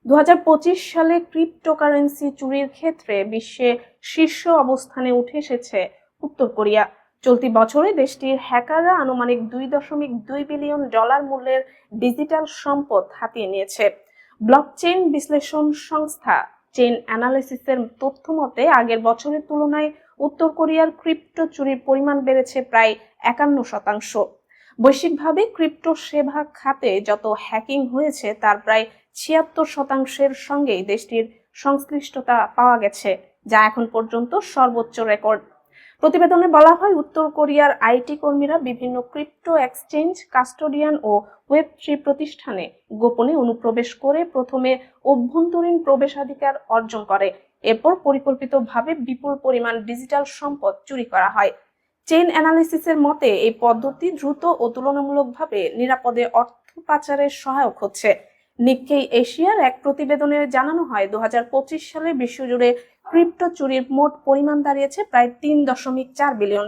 2025 সালে ক্রিপ্টোকারেন্সি চুরির ক্ষেত্রে বিশ্বে শীর্ষ অবস্থানে উঠে এসেছে উত্তর কোরিয়া। চলতি বছরে দেশটির হ্যাকাররা আনুমানিক $2.2 বিলিয়ন মূল্যের ডিজিটাল সম্পদ হাতিয়ে নিয়েছে। ব্লকচেইন বিশ্লেষণ সংস্থা চেইন অ্যানালিসিসের তথ্য মতে আগের বছরের তুলনায় উত্তর কোরিয়ার ক্রিপ্টো চুরির পরিমাণ বেড়েছে প্রায় 51%। বৈশ্বিকভাবে ক্রিপ্টো সেবা খাতে যত হ্যাকিং হয়েছে তার প্রায় 76%-এর সঙ্গেই দেশটির সংশ্লিষ্টতা পাওয়া গেছে, যা এখন পর্যন্ত সর্বোচ্চ রেকর্ড। প্রতিবেদনে বলা হয়, উত্তর কোরিয়ার আইটি কর্মীরা বিভিন্ন ক্রিপ্টো এক্সচেঞ্জ, কাস্টোডিয়ান ও ওয়েব3 প্রতিষ্ঠানে গোপনে অনুপ্রবেশ করে প্রথমে অভ্যন্তরীণ প্রবেশাধিকার অর্জন করে, এরপর পরিকল্পিতভাবে বিপুল পরিমাণ ডিজিটাল সম্পদ চুরি করা হয়। চেইন অ্যানালিসিসের মতে এই পদ্ধতি দ্রুত ও তুলনামূলকভাবে নিরাপদে অর্থ পাচারের সহায়ক হচ্ছে। নিক্কেই এশিয়ার এক প্রতিবেদনে জানানো হয়, 2025 সালে বিশ্বজুড়ে ক্রিপ্টো চুরির মোট পরিমাণ দাঁড়িয়েছে প্রায় $3.4 বিলিয়ন।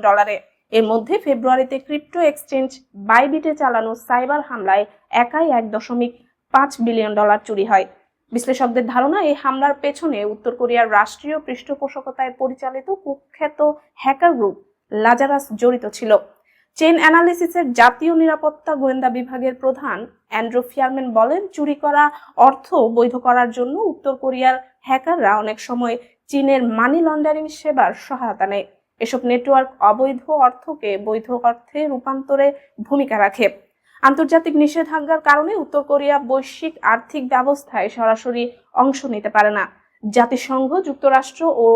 এর মধ্যে ফেব্রুয়ারিতে ক্রিপ্টো এক্সচেঞ্জ বাইবিটে চালানো সাইবার হামলায় একাই $1.5 বিলিয়ন চুরি হয়। বিশ্লেষকদের ধারণা, এই হামলার পেছনে উত্তর কোরিয়ার রাষ্ট্রীয় পৃষ্ঠপোষকতায় পরিচালিত কুখ্যাত হ্যাকার গ্রুপ লাজারাস জড়িত ছিল। চেইন অ্যানালিসিসের জাতীয় নিরাপত্তা গোয়েন্দা বিভাগের প্রধান অ্যান্ড্রু ফিয়ারম্যান বলেন, চুরি করা অর্থ বৈধ করার জন্য উত্তর কোরিয়ার হ্যাকাররা অনেক সময় চীনের মানি লন্ডারিং সেবার সহায়তা নেয়। এসব নেটওয়ার্ক অবৈধ অর্থকে বৈধ অর্থে রূপান্তরে ভূমিকা রাখে। আন্তর্জাতিক নিষেধাজ্ঞার কারণে উত্তর কোরিয়া বৈশ্বিক আর্থিক ব্যবস্থায় সরাসরি অংশ নিতে পারে না। জাতিসংঘ, যুক্তরাষ্ট্র ও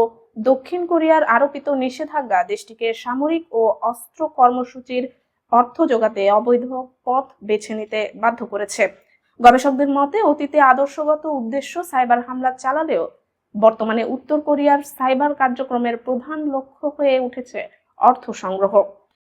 দক্ষিণ কোরিয়ার আরোপিত নিষেধাজ্ঞা দেশটিকে সামরিক ও অস্ত্র কর্মসূচির অর্থ যোগাতে অবৈধ পথ বেছে নিতে বাধ্য করেছে। গবেষকদের মতে, অতীতে আদর্শগত উদ্দেশ্য সাইবার হামলা চালালেও বর্তমানে উত্তর কোরিয়ার সাইবার কার্যক্রমের প্রধান লক্ষ্য হয়ে উঠেছে অর্থ সংগ্রহ।